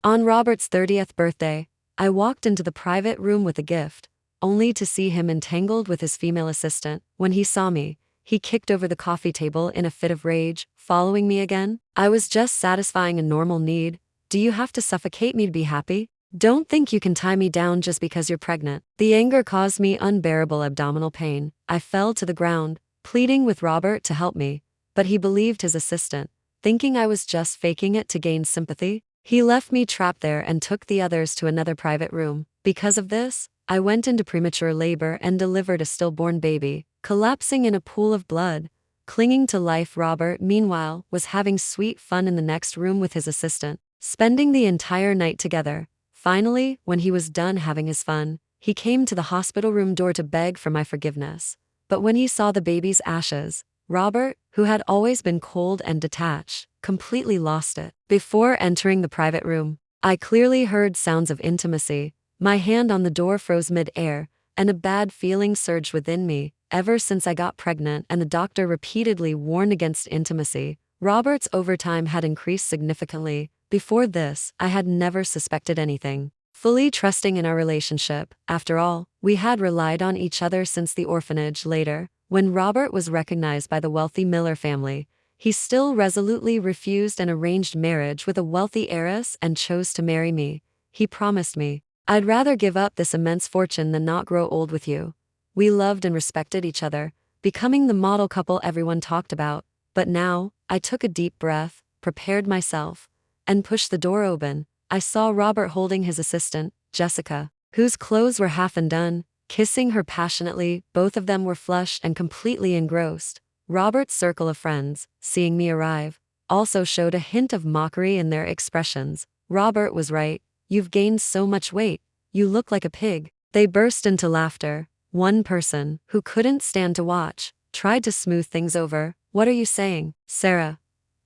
On Robert's 30th birthday, I walked into the private room with a gift, only to see him entangled with his female assistant. When he saw me, he kicked over the coffee table in a fit of rage, following me again. I was just satisfying a normal need. Do you have to suffocate me to be happy? Don't think you can tie me down just because you're pregnant. The anger caused me unbearable abdominal pain. I fell to the ground, pleading with Robert to help me, but he believed his assistant, thinking I was just faking it to gain sympathy. He left me trapped there and took the others to another private room. Because of this, I went into premature labor and delivered a stillborn baby, collapsing in a pool of blood. Clinging to life, Robert, meanwhile, was having sweet fun in the next room with his assistant, spending the entire night together. Finally, when he was done having his fun, he came to the hospital room door to beg for my forgiveness. But when he saw the baby's ashes, Robert, who had always been cold and detached, completely lost it. Before entering the private room, I clearly heard sounds of intimacy. My hand on the door froze mid-air, and a bad feeling surged within me. Ever since I got pregnant and the doctor repeatedly warned against intimacy, Robert's overtime had increased significantly. Before this, I had never suspected anything. Fully trusting in our relationship, after all, we had relied on each other since the orphanage. Later, when Robert was recognized by the wealthy Miller family, he still resolutely refused an arranged marriage with a wealthy heiress and chose to marry me. He promised me, "I'd rather give up this immense fortune than not grow old with you." We loved and respected each other, becoming the model couple everyone talked about. But now, I took a deep breath, prepared myself, and pushed the door open. I saw Robert holding his assistant, Jessica, whose clothes were half undone, kissing her passionately. Both of them were flushed and completely engrossed. Robert's circle of friends, seeing me arrive, also showed a hint of mockery in their expressions. "Robert was right. You've gained so much weight. You look like a pig." They burst into laughter. One person, who couldn't stand to watch, tried to smooth things over. "What are you saying, Sarah?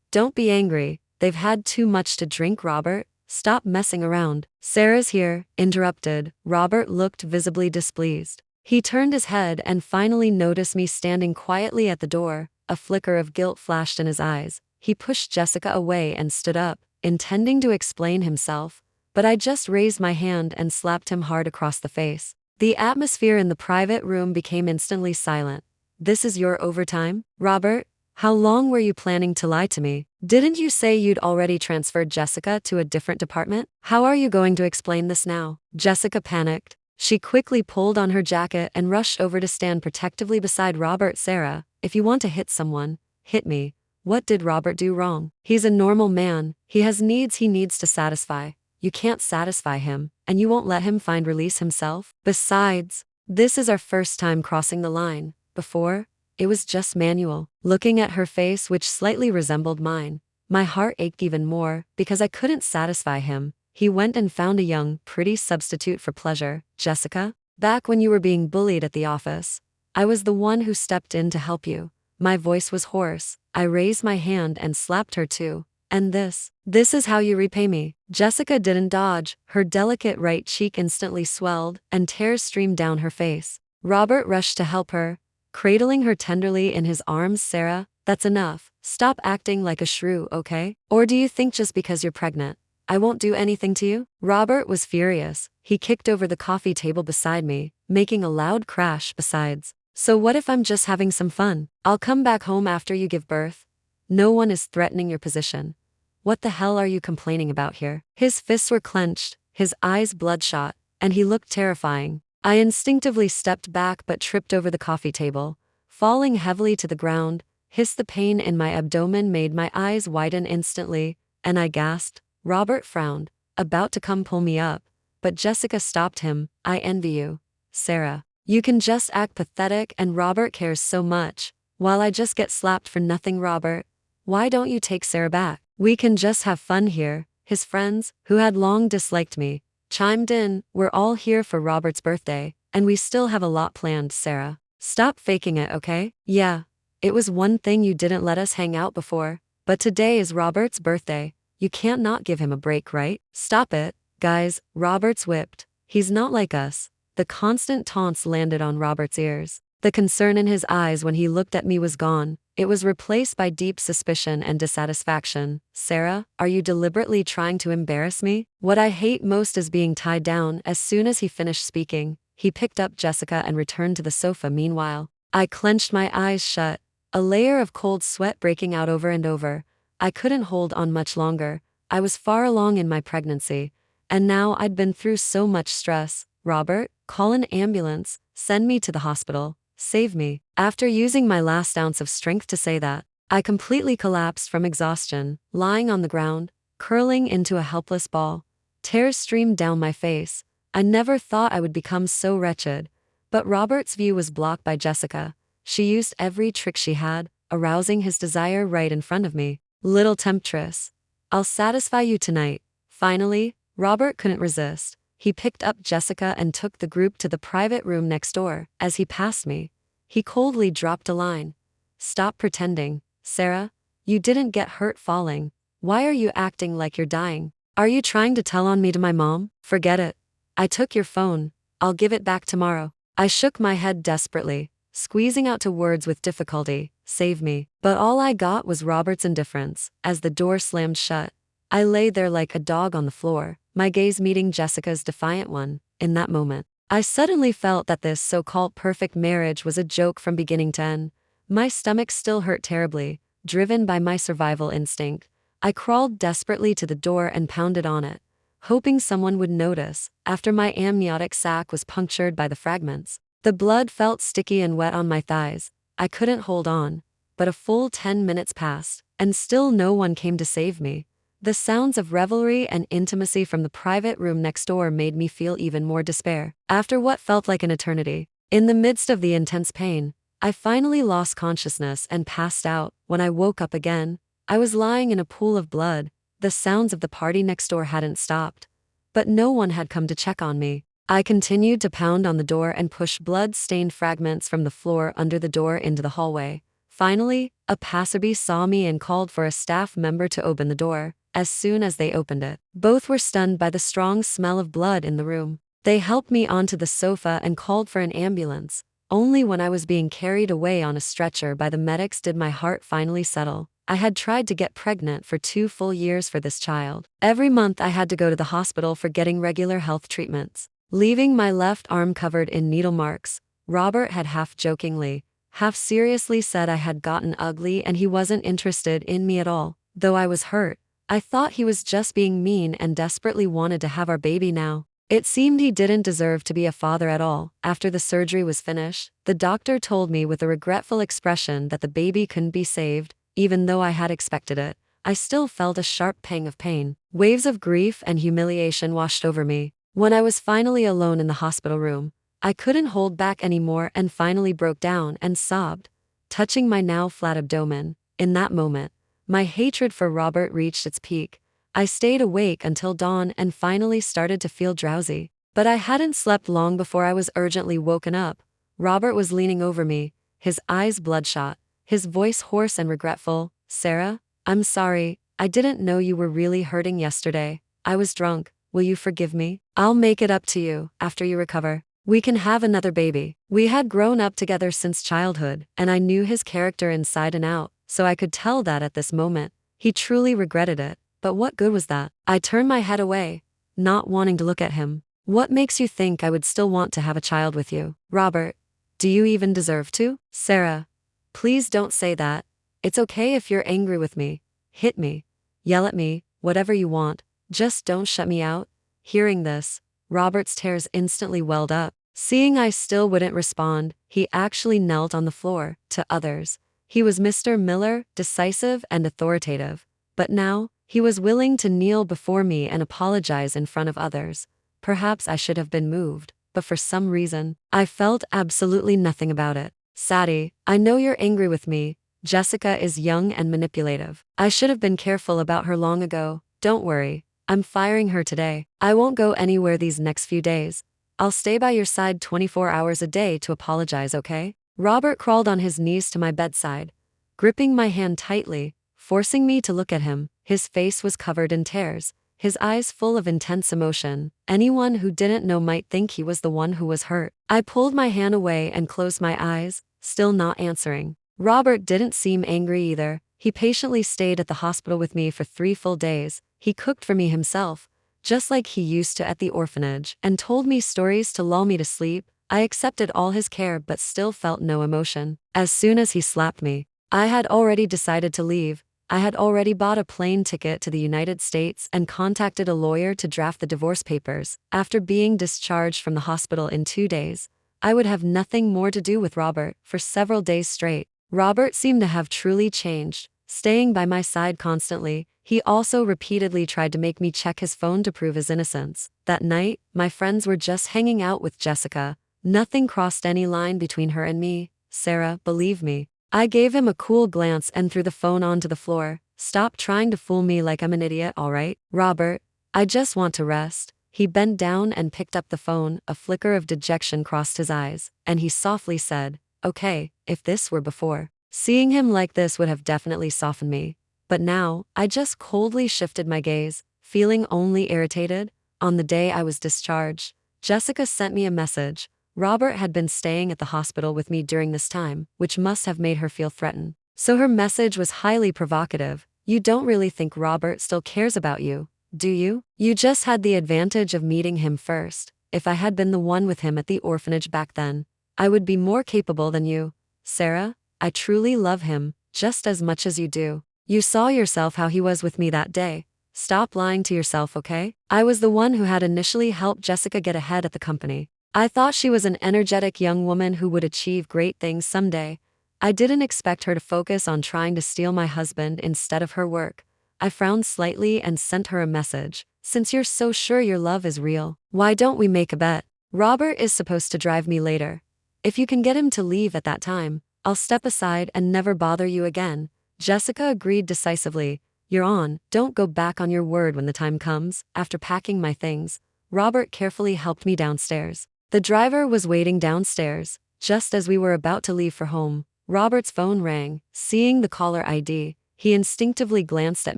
Don't be angry. They've had too much to drink, Robert. Stop messing around." "Sarah's here," interrupted. Robert looked visibly displeased. He turned his head and finally noticed me standing quietly at the door. A flicker of guilt flashed in his eyes. He pushed Jessica away and stood up, intending to explain himself, but I just raised my hand and slapped him hard across the face. The atmosphere in the private room became instantly silent. "This is your overtime, Robert? How long were you planning to lie to me? Didn't you say you'd already transferred Jessica to a different department? How are you going to explain this now?" Jessica panicked. She quickly pulled on her jacket and rushed over to stand protectively beside Robert. "Sarah, if you want to hit someone, hit me. What did Robert do wrong? He's a normal man. He has needs he needs to satisfy. You can't satisfy him, and you won't let him find release himself. Besides, this is our first time crossing the line. Before, it was just manual." Looking at her face, which slightly resembled mine, my heart ached even more because I couldn't satisfy him. He went and found a young, pretty substitute for pleasure. "Jessica, back when you were being bullied at the office, I was the one who stepped in to help you." My voice was hoarse. I raised my hand and slapped her too. "And this is how you repay me." Jessica didn't dodge. Her delicate right cheek instantly swelled, and tears streamed down her face. Robert rushed to help her, cradling her tenderly in his arms. "Sarah, that's enough. Stop acting like a shrew, okay? Or do you think just because you're pregnant, I won't do anything to you?" Robert was furious. He kicked over the coffee table beside me, making a loud crash. "Besides, so what if I'm just having some fun? I'll come back home after you give birth. No one is threatening your position. What the hell are you complaining about here?" His fists were clenched, his eyes bloodshot, and he looked terrifying. I instinctively stepped back but tripped over the coffee table, falling heavily to the ground. The pain in my abdomen made my eyes widen instantly, and I gasped. Robert frowned, about to come pull me up, but Jessica stopped him. "I envy you, Sarah. You can just act pathetic and Robert cares so much, while I just get slapped for nothing." "Robert, why don't you take Sarah back? We can just have fun here." His friends, who had long disliked me, chimed in. "We're all here for Robert's birthday, and we still have a lot planned, Sarah. Stop faking it, okay? Yeah, it was one thing you didn't let us hang out before, but today is Robert's birthday. You can't not give him a break, right? Stop it, guys." Robert's whipped. "He's not like us." The constant taunts landed on Robert's ears. The concern in his eyes when he looked at me was gone. It was replaced by deep suspicion and dissatisfaction. Sarah, are you deliberately trying to embarrass me? What I hate most is being tied down. As soon as he finished speaking, he picked up Jessica and returned to the sofa. Meanwhile, I clenched my eyes shut, a layer of cold sweat breaking out over and over. I couldn't hold on much longer. I was far along in my pregnancy, and now I'd been through so much stress. Robert, call an ambulance, send me to the hospital, save me. After using my last ounce of strength to say that, I completely collapsed from exhaustion, lying on the ground, curling into a helpless ball. Tears streamed down my face. I never thought I would become so wretched. But Robert's view was blocked by Jessica. She used every trick she had, arousing his desire right in front of me. Little temptress, I'll satisfy you tonight. Finally, Robert couldn't resist. He picked up Jessica and took the group to the private room next door. As he passed me, he coldly dropped a line. Stop pretending, Sarah. You didn't get hurt falling. Why are you acting like you're dying? Are you trying to tell on me to my mom? Forget it. I took your phone. I'll give it back tomorrow. I shook my head desperately, squeezing out to words with difficulty, save me. But all I got was Robert's indifference. As the door slammed shut, I lay there like a dog on the floor, my gaze meeting Jessica's defiant one. In that moment, I suddenly felt that this so-called perfect marriage was a joke from beginning to end. My stomach still hurt terribly, driven by my survival instinct. I crawled desperately to the door and pounded on it, hoping someone would notice. After my amniotic sac was punctured by the fragments, the blood felt sticky and wet on my thighs. I couldn't hold on, but a full 10 minutes passed, and still no one came to save me. The sounds of revelry and intimacy from the private room next door made me feel even more despair. After what felt like an eternity, in the midst of the intense pain, I finally lost consciousness and passed out. When I woke up again, I was lying in a pool of blood. The sounds of the party next door hadn't stopped, but no one had come to check on me. I continued to pound on the door and push blood-stained fragments from the floor under the door into the hallway. Finally, a passerby saw me and called for a staff member to open the door. As soon as they opened it, both were stunned by the strong smell of blood in the room. They helped me onto the sofa and called for an ambulance. Only when I was being carried away on a stretcher by the medics did my heart finally settle. I had tried to get pregnant for 2 full years for this child. Every month I had to go to the hospital for getting regular health treatments, leaving my left arm covered in needle marks. Robert had half jokingly, half seriously said I had gotten ugly and he wasn't interested in me at all. Though I was hurt, I thought he was just being mean and desperately wanted to have our baby now. It seemed he didn't deserve to be a father at all. After the surgery was finished, the doctor told me with a regretful expression that the baby couldn't be saved. Even though I had expected it, I still felt a sharp pang of pain. Waves of grief and humiliation washed over me. When I was finally alone in the hospital room, I couldn't hold back anymore and finally broke down and sobbed, touching my now flat abdomen. In that moment, my hatred for Robert reached its peak. I stayed awake until dawn and finally started to feel drowsy. But I hadn't slept long before I was urgently woken up. Robert was leaning over me, his eyes bloodshot, his voice hoarse and regretful. Sarah, I'm sorry. I didn't know you were really hurting yesterday. I was drunk. Will you forgive me? I'll make it up to you after you recover. We can have another baby. We had grown up together since childhood, and I knew his character inside and out, so I could tell that at this moment, he truly regretted it. But what good was that? I turned my head away, not wanting to look at him. What makes you think I would still want to have a child with you? Robert, do you even deserve to? Sarah, please don't say that. It's okay if you're angry with me. Hit me. Yell at me, whatever you want. Just don't shut me out. Hearing this, Robert's tears instantly welled up. Seeing I still wouldn't respond, he actually knelt on the floor. To others, he was Mr. Miller, decisive and authoritative. But now, he was willing to kneel before me and apologize in front of others. Perhaps I should have been moved, but for some reason, I felt absolutely nothing about it. Sadie, I know you're angry with me. Jessica is young and manipulative. I should have been careful about her long ago. Don't worry, I'm firing her today. I won't go anywhere these next few days. I'll stay by your side 24 hours a day to apologize, okay? Robert crawled on his knees to my bedside, gripping my hand tightly, forcing me to look at him. His face was covered in tears, his eyes full of intense emotion. Anyone who didn't know might think he was the one who was hurt. I pulled my hand away and closed my eyes, still not answering. Robert didn't seem angry either. He patiently stayed at the hospital with me for 3 full days. He cooked for me himself, just like he used to at the orphanage, and told me stories to lull me to sleep. I accepted all his care but still felt no emotion. As soon as he slapped me, I had already decided to leave. I had already bought a plane ticket to the United States and contacted a lawyer to draft the divorce papers. After being discharged from the hospital in 2 days, I would have nothing more to do with Robert for several days straight. Robert seemed to have truly changed, staying by my side constantly. He also repeatedly tried to make me check his phone to prove his innocence. That night, my friends were just hanging out with Jessica. Nothing crossed any line between her and me, Sarah, believe me. I gave him a cool glance and threw the phone onto the floor. Stop trying to fool me like I'm an idiot, alright? Robert, I just want to rest. He bent down and picked up the phone. A flicker of dejection crossed his eyes, and he softly said, "Okay, if this were before, seeing him like this would have definitely softened me. But now, I just coldly shifted my gaze, feeling only irritated." On the day I was discharged, Jessica sent me a message. Robert had been staying at the hospital with me during this time, which must have made her feel threatened. So her message was highly provocative. "You don't really think Robert still cares about you, do you? You just had the advantage of meeting him first. If I had been the one with him at the orphanage back then, I would be more capable than you. Sarah, I truly love him, just as much as you do. You saw yourself how he was with me that day. Stop lying to yourself, okay?" I was the one who had initially helped Jessica get ahead at the company. I thought she was an energetic young woman who would achieve great things someday. I didn't expect her to focus on trying to steal my husband instead of her work. I frowned slightly and sent her a message. "Since you're so sure your love is real, why don't we make a bet? Robert is supposed to drive me later. If you can get him to leave at that time, I'll step aside and never bother you again." Jessica agreed decisively. "You're on. Don't go back on your word when the time comes." After packing my things, Robert carefully helped me downstairs. The driver was waiting downstairs. Just as we were about to leave for home, Robert's phone rang. Seeing the caller ID, he instinctively glanced at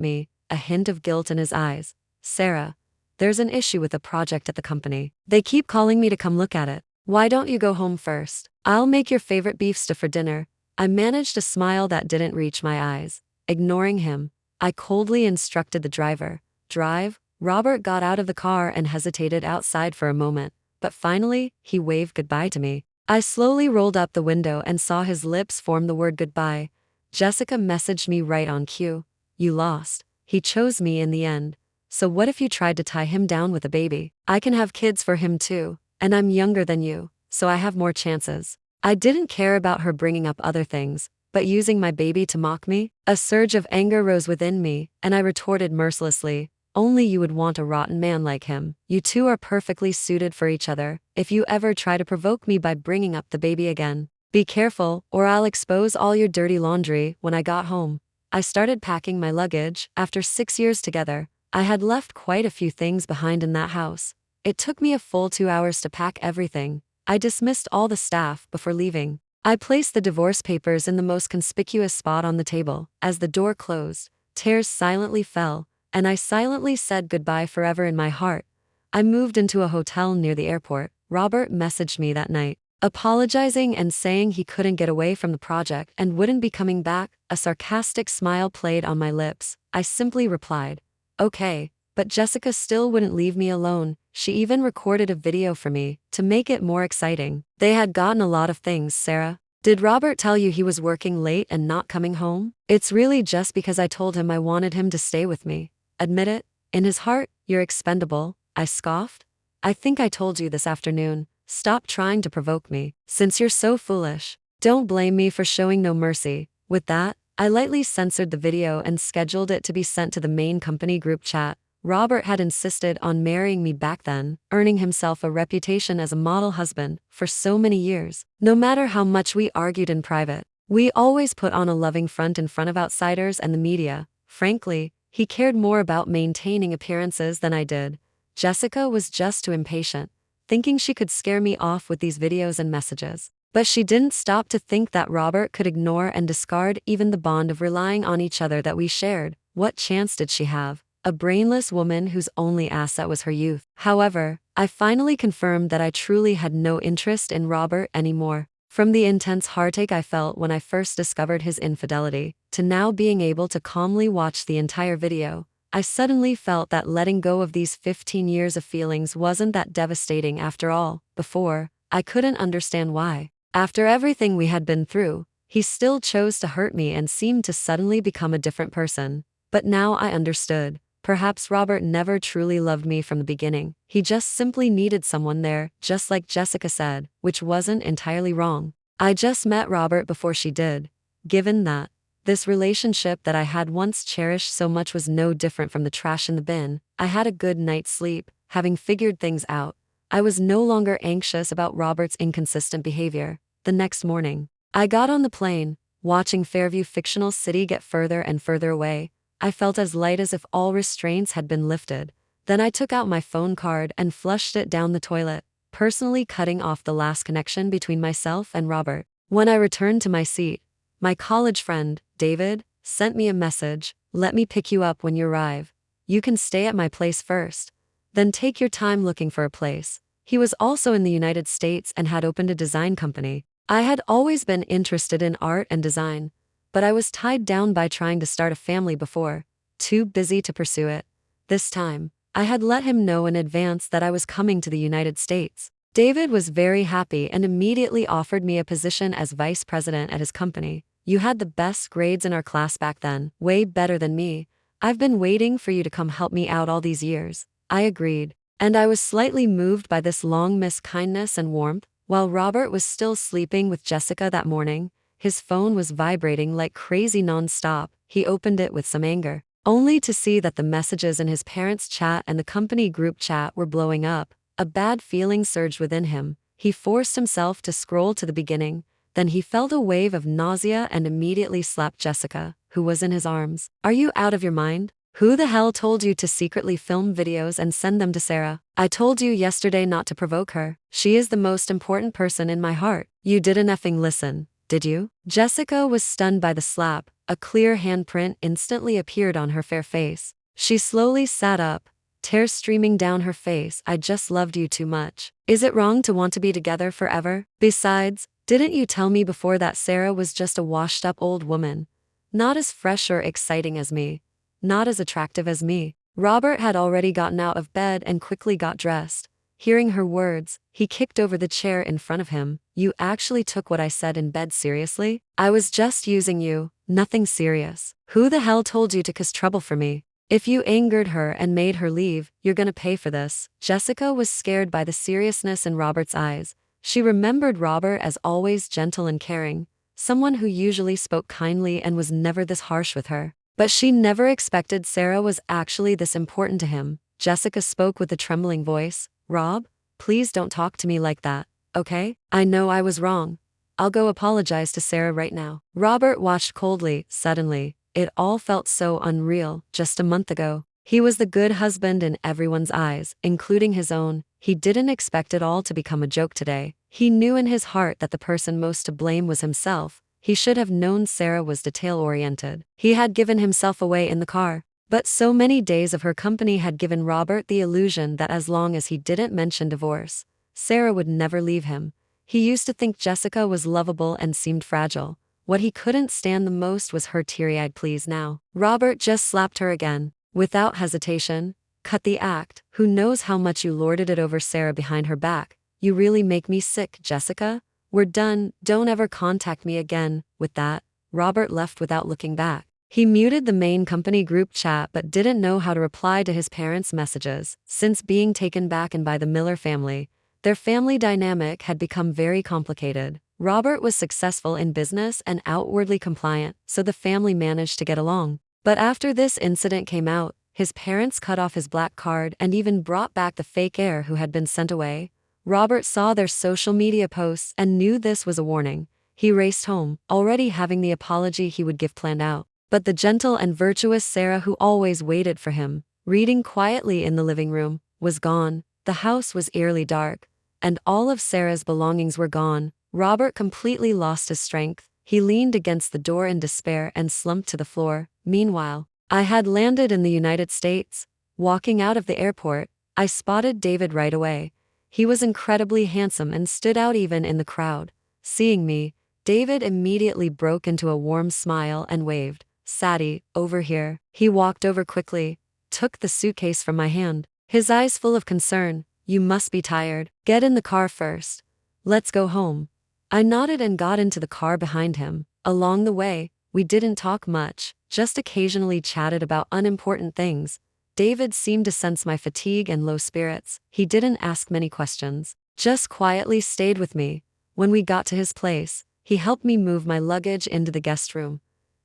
me, a hint of guilt in his eyes. "Sarah, there's an issue with a project at the company. They keep calling me to come look at it. Why don't you go home first? I'll make your favorite beef stew for dinner." I managed a smile that didn't reach my eyes. Ignoring him, I coldly instructed the driver, "Drive." Robert got out of the car and hesitated outside for a moment, but finally, he waved goodbye to me. I slowly rolled up the window and saw his lips form the word goodbye. Jessica messaged me right on cue. "You lost. He chose me in the end. So what if you tried to tie him down with a baby? I can have kids for him too, and I'm younger than you, so I have more chances." I didn't care about her bringing up other things, but using my baby to mock me? A surge of anger rose within me, and I retorted mercilessly, "Only you would want a rotten man like him. You two are perfectly suited for each other. If you ever try to provoke me by bringing up the baby again, be careful, or I'll expose all your dirty laundry." When I got home, I started packing my luggage. After 6 years together, I had left quite a few things behind in that house. It took me a full 2 hours to pack everything. I dismissed all the staff before leaving. I placed the divorce papers in the most conspicuous spot on the table. As the door closed, tears silently fell, and I silently said goodbye forever in my heart. I moved into a hotel near the airport. Robert messaged me that night, apologizing and saying he couldn't get away from the project and wouldn't be coming back. A sarcastic smile played on my lips. I simply replied, "Okay," but Jessica still wouldn't leave me alone. She even recorded a video for me, to make it more exciting. "They had gotten a lot of things, Sarah. Did Robert tell you he was working late and not coming home? It's really just because I told him I wanted him to stay with me. Admit it. In his heart, you're expendable." I scoffed. "I think I told you this afternoon. Stop trying to provoke me. Since you're so foolish, don't blame me for showing no mercy." With that, I lightly censored the video and scheduled it to be sent to the main company group chat. Robert had insisted on marrying me back then, earning himself a reputation as a model husband for so many years. No matter how much we argued in private, we always put on a loving front in front of outsiders and the media. Frankly, he cared more about maintaining appearances than I did. Jessica was just too impatient, thinking she could scare me off with these videos and messages. But she didn't stop to think that Robert could ignore and discard even the bond of relying on each other that we shared. What chance did she have? a brainless woman whose only asset was her youth. However, I finally confirmed that I truly had no interest in Robert anymore. From the intense heartache I felt when I first discovered his infidelity, to now being able to calmly watch the entire video, I suddenly felt that letting go of these 15 years of feelings wasn't that devastating after all. Before, I couldn't understand why. After everything we had been through, he still chose to hurt me and seemed to suddenly become a different person. But now I understood. Perhaps Robert never truly loved me from the beginning. He just simply needed someone there, just like Jessica said, which wasn't entirely wrong. I just met Robert before she did. Given that, this relationship that I had once cherished so much was no different from the trash in the bin, I had a good night's sleep, having figured things out. I was no longer anxious about Robert's inconsistent behavior. The next morning, I got on the plane, watching Fairview fictional city get further and further away. I felt as light as if all restraints had been lifted. Then I took out my phone card and flushed it down the toilet, personally cutting off the last connection between myself and Robert. When I returned to my seat, my college friend, David, sent me a message. "Let me pick you up when you arrive. You can stay at my place first. Then take your time looking for a place." He was also in the United States and had opened a design company. I had always been interested in art and design, but I was tied down by trying to start a family before, too busy to pursue it. This time, I had let him know in advance that I was coming to the United States. David was very happy and immediately offered me a position as vice president at his company. "You had the best grades in our class back then, way better than me. I've been waiting for you to come help me out all these years." I agreed, and I was slightly moved by this long-missed kindness and warmth. While Robert was still sleeping with Jessica that morning, his phone was vibrating like crazy non-stop. He opened it with some anger, only to see that the messages in his parents' chat and the company group chat were blowing up. A bad feeling surged within him. He forced himself to scroll to the beginning, then he felt a wave of nausea and immediately slapped Jessica, who was in his arms. "Are you out of your mind? Who the hell told you to secretly film videos and send them to Sarah? I told you yesterday not to provoke her. She is the most important person in my heart. You didn't effing listen, did you?" Jessica was stunned by the slap. A clear handprint instantly appeared on her fair face. She slowly sat up, tears streaming down her face. "I just loved you too much. Is it wrong to want to be together forever? Besides, didn't you tell me before that Sarah was just a washed-up old woman? Not as fresh or exciting as me. Not as attractive as me." Robert had already gotten out of bed and quickly got dressed. Hearing her words, he kicked over the chair in front of him. "You actually took what I said in bed seriously? I was just using you, nothing serious. Who the hell told you to cause trouble for me? If you angered her and made her leave, you're gonna pay for this." Jessica was scared by the seriousness in Robert's eyes. She remembered Robert as always gentle and caring, someone who usually spoke kindly and was never this harsh with her. But she never expected Sarah was actually this important to him. Jessica spoke with a trembling voice. "Rob, please don't talk to me like that, okay? I know I was wrong. I'll go apologize to Sarah right now." Robert watched coldly. Suddenly, it all felt so unreal. Just a month ago, he was the good husband in everyone's eyes, including his own. He didn't expect it all to become a joke today. He knew in his heart that the person most to blame was himself. He should have known Sarah was detail-oriented. He had given himself away in the car. But so many days of her company had given Robert the illusion that as long as he didn't mention divorce, Sarah would never leave him. He used to think Jessica was lovable and seemed fragile. What he couldn't stand the most was her teary-eyed pleas now. Robert just slapped her again, without hesitation. "Cut the act. Who knows how much you lorded it over Sarah behind her back? You really make me sick, Jessica. We're done. Don't ever contact me again." With that, Robert left without looking back. He muted the main company group chat but didn't know how to reply to his parents' messages. Since being taken back in by the Miller family, their family dynamic had become very complicated. Robert was successful in business and outwardly compliant, so the family managed to get along. But after this incident came out, his parents cut off his black card and even brought back the fake heir who had been sent away. Robert saw their social media posts and knew this was a warning. He raced home, already having the apology he would give planned out. But the gentle and virtuous Sarah who always waited for him, reading quietly in the living room, was gone. The house was eerily dark, and all of Sarah's belongings were gone. Robert completely lost his strength. He leaned against the door in despair and slumped to the floor. Meanwhile, I had landed in the United States. Walking out of the airport, I spotted David right away. He was incredibly handsome and stood out even in the crowd. Seeing me, David immediately broke into a warm smile and waved. "Sadie, over here." He walked over quickly, took the suitcase from my hand, his eyes full of concern. "You must be tired. Get in the car first. Let's go home." I nodded and got into the car behind him. Along the way, we didn't talk much, just occasionally chatted about unimportant things. David seemed to sense my fatigue and low spirits. He didn't ask many questions, just quietly stayed with me. When we got to his place, he helped me move my luggage into the guest room,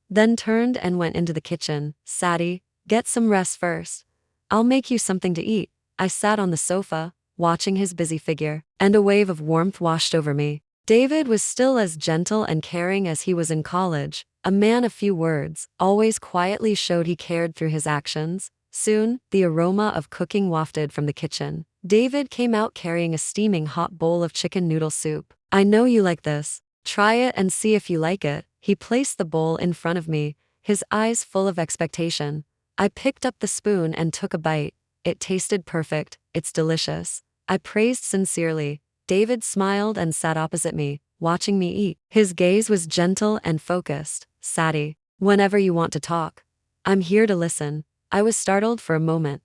then turned and went into the kitchen. "Sadie, get some rest first. I'll make you something to eat." I sat on the sofa, watching his busy figure, and a wave of warmth washed over me. David was still as gentle and caring as he was in college, a man of few words, always quietly showed he cared through his actions. Soon, the aroma of cooking wafted from the kitchen. David came out carrying a steaming hot bowl of chicken noodle soup. "I know you like this. Try it and see if you like it." He placed the bowl in front of me, his eyes full of expectation. I picked up the spoon and took a bite. "It tasted perfect. It's delicious." I praised sincerely. David smiled and sat opposite me, watching me eat. His gaze was gentle and focused. "Sadie, whenever you want to talk, I'm here to listen." I was startled for a moment,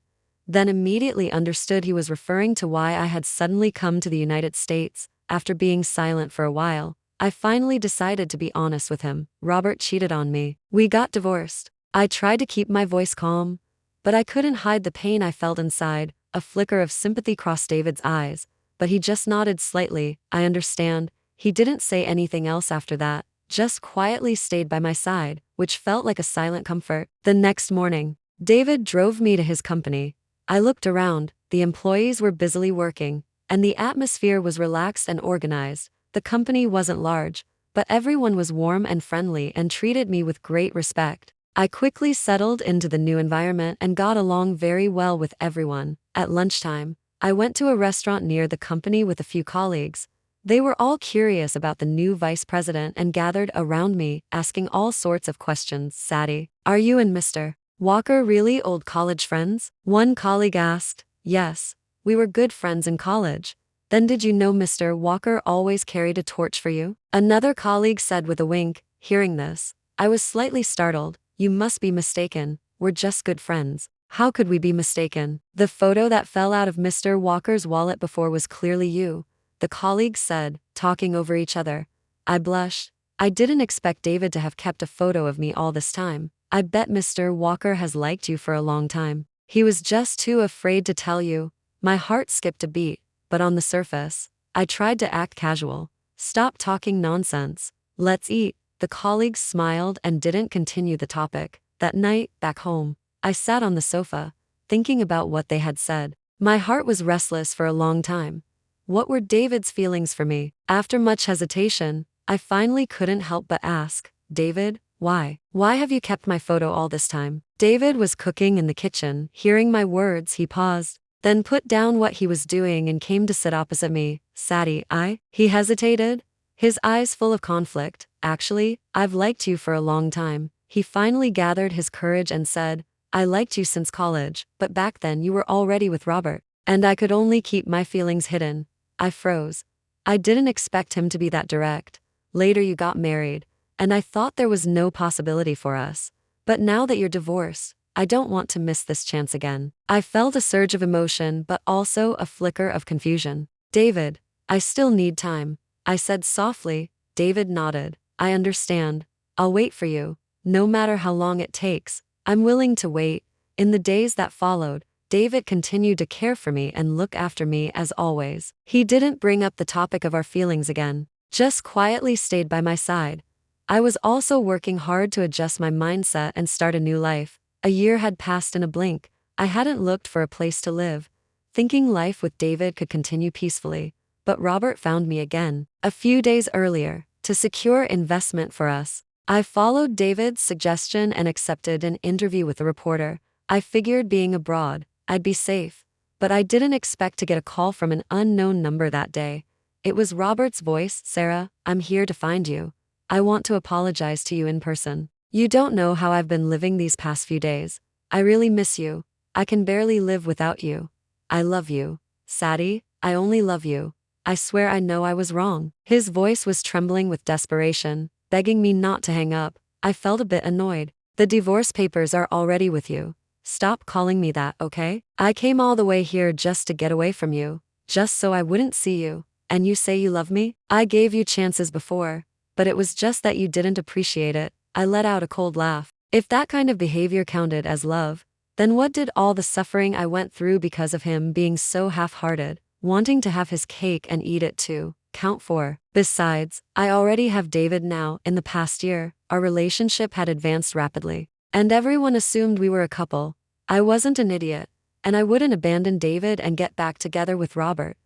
then immediately understood he was referring to why I had suddenly come to the United States. After being silent for a while, I finally decided to be honest with him. "Robert cheated on me. We got divorced." I tried to keep my voice calm, but I couldn't hide the pain I felt inside. A flicker of sympathy crossed David's eyes, but he just nodded slightly. "I understand." He didn't say anything else after that, just quietly stayed by my side, which felt like a silent comfort. The next morning, David drove me to his company. I looked around, the employees were busily working, and the atmosphere was relaxed and organized. The company wasn't large, but everyone was warm and friendly and treated me with great respect. I quickly settled into the new environment and got along very well with everyone. At lunchtime, I went to a restaurant near the company with a few colleagues. They were all curious about the new vice president and gathered around me, asking all sorts of questions. "Sadie, are you and Mr. Walker really old college friends?" One colleague asked. "Yes, we were good friends in college." "Then did you know Mr. Walker always carried a torch for you?" Another colleague said with a wink. Hearing this, I was slightly startled. "You must be mistaken. We're just good friends." "How could we be mistaken? The photo that fell out of Mr. Walker's wallet before was clearly you," the colleagues said, talking over each other. I blushed. I didn't expect David to have kept a photo of me all this time. "I bet Mr. Walker has liked you for a long time. He was just too afraid to tell you." My heart skipped a beat, but on the surface, I tried to act casual. "Stop talking nonsense. Let's eat." The colleagues smiled and didn't continue the topic. That night, back home, I sat on the sofa, thinking about what they had said. My heart was restless for a long time. What were David's feelings for me? After much hesitation, I finally couldn't help but ask, "David, why? Why have you kept my photo all this time?" David was cooking in the kitchen. Hearing my words, he paused, then put down what he was doing and came to sit opposite me. "Sadie, He hesitated, his eyes full of conflict. "Actually, I've liked you for a long time." He finally gathered his courage and said, "I liked you since college, but back then you were already with Robert, and I could only keep my feelings hidden." I froze. I didn't expect him to be that direct. "Later you got married, and I thought there was no possibility for us. But now that you're divorced, I don't want to miss this chance again." I felt a surge of emotion but also a flicker of confusion. "David, I still need time," I said softly. David nodded. "I understand. I'll wait for you. No matter how long it takes, I'm willing to wait." In the days that followed, David continued to care for me and look after me as always. He didn't bring up the topic of our feelings again, just quietly stayed by my side. I was also working hard to adjust my mindset and start a new life. A year had passed in a blink. I hadn't looked for a place to live, thinking life with David could continue peacefully. But Robert found me again, a few days earlier, to secure investment for us. I followed David's suggestion and accepted an interview with a reporter. I figured being abroad, I'd be safe, but I didn't expect to get a call from an unknown number that day. It was Robert's voice. "Sarah, I'm here to find you. I want to apologize to you in person." You don't know how I've been living these past few days. I really miss you. I can barely live without you. I love you. Sadie, I only love you. I swear I know I was wrong." His voice was trembling with desperation, begging me not to hang up. I felt a bit annoyed. "The divorce papers are already with you. Stop calling me that, okay? I came all the way here just to get away from you, just so I wouldn't see you. And you say you love me? I gave you chances before, but it was just that you didn't appreciate it." I let out a cold laugh. If that kind of behavior counted as love, then what did all the suffering I went through because of him being so half-hearted, wanting to have his cake and eat it too, count for? Besides, I already have David now. In the past year, our relationship had advanced rapidly, and everyone assumed we were a couple. I wasn't an idiot, and I wouldn't abandon David and get back together with Robert.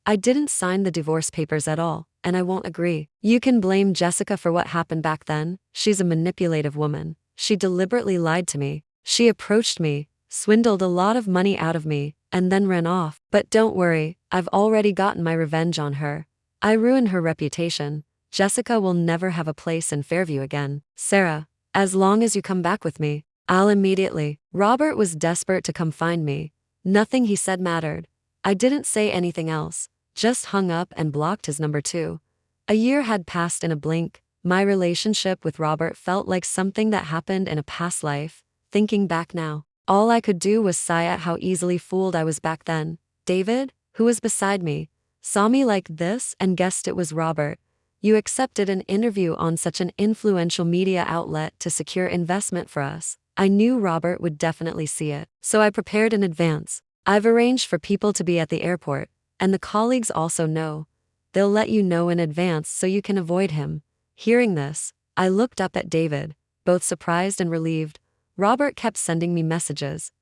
I didn't sign the divorce papers at all, and I won't agree. You can blame Jessica for what happened back then. She's a manipulative woman. She deliberately lied to me. She approached me, swindled a lot of money out of me, and then ran off. But don't worry, I've already gotten my revenge on her. I ruined her reputation. Jessica will never have a place in Fairview again. Sarah, as long as you come back with me, I'll immediately. Robert was desperate to come find me. Nothing he said mattered. I didn't say anything else, just hung up and blocked his number too. A year had passed in a blink. My relationship with Robert felt like something that happened in a past life. Thinking back now, all I could do was sigh at how easily fooled I was back then. David, who was beside me, saw me like this and guessed it was Robert. "You accepted an interview on such an influential media outlet to secure investment for us." I knew Robert would definitely see it, so I prepared in advance. I've arranged for people to be at the airport, and the colleagues also know. They'll let you know in advance so you can avoid him. Hearing this, I looked up at David, both surprised and relieved. Robert kept sending me messages.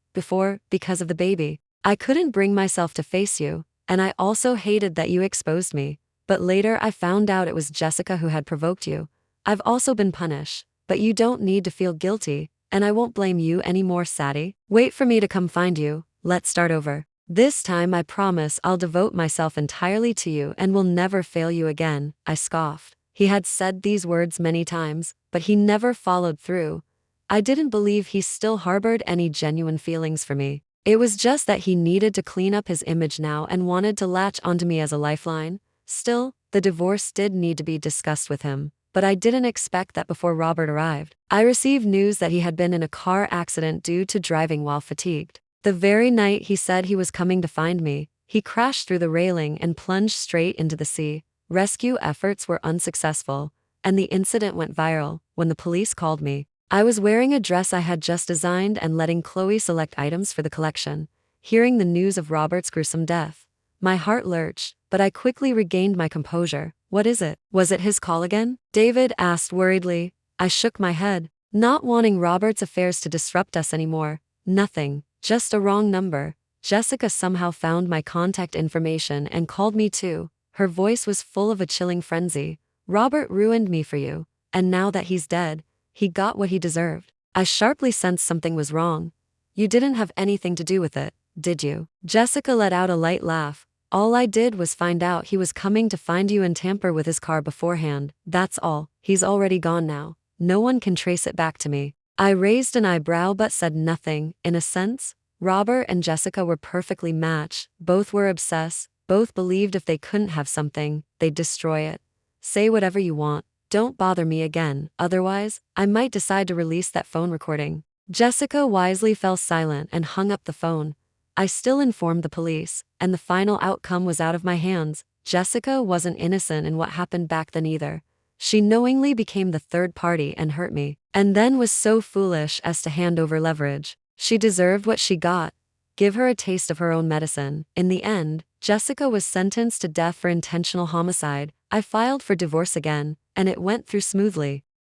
Because of the baby, I couldn't bring myself to face you, and I also hated that you exposed me. But later I found out it was Jessica who had provoked you. I've also been punished, but you don't need to feel guilty, and I won't blame you anymore, Sadie. Wait for me to come find you. Let's start over. This time I promise I'll devote myself entirely to you and will never fail you again." I scoffed. He had said these words many times, but he never followed through. I didn't believe he still harbored any genuine feelings for me. It was just that he needed to clean up his image now and wanted to latch onto me as a lifeline. Still, the divorce did need to be discussed with him, but I didn't expect that before Robert arrived. I received news that he had been in a car accident due to driving while fatigued. The very night he said he was coming to find me, he crashed through the railing and plunged straight into the sea. Rescue efforts were unsuccessful, and the incident went viral. When the police called me, I was wearing a dress I had just designed and letting Chloe select items for the collection. Hearing the news of Robert's gruesome death, my heart lurched, but I quickly regained my composure. "What is it? Was it his call again?" David asked worriedly. I shook my head, not wanting Robert's affairs to disrupt us anymore. "Nothing. Just a wrong number. Jessica somehow found my contact information and called me too." Her voice was full of a chilling frenzy. "Robert ruined me for you, and now that he's dead, he got what he deserved." I sharply sensed something was wrong. "You didn't have anything to do with it, did you?" Jessica let out a light laugh. "All I did was find out he was coming to find you and tamper with his car beforehand. That's all. He's already gone now. No one can trace it back to me." I raised an eyebrow but said nothing. In a sense, Robert and Jessica were perfectly matched. Both were obsessed. Both believed if they couldn't have something, they'd destroy it. "Say whatever you want. Don't bother me again. Otherwise, I might decide to release that phone recording." Jessica wisely fell silent and hung up the phone. I still informed the police, and the final outcome was out of my hands. Jessica wasn't innocent in what happened back then either. She knowingly became the third party and hurt me, and then was so foolish as to hand over leverage. She deserved what she got. Give her a taste of her own medicine. In the end, Jessica was sentenced to death for intentional homicide. I filed for divorce again, and it went through smoothly.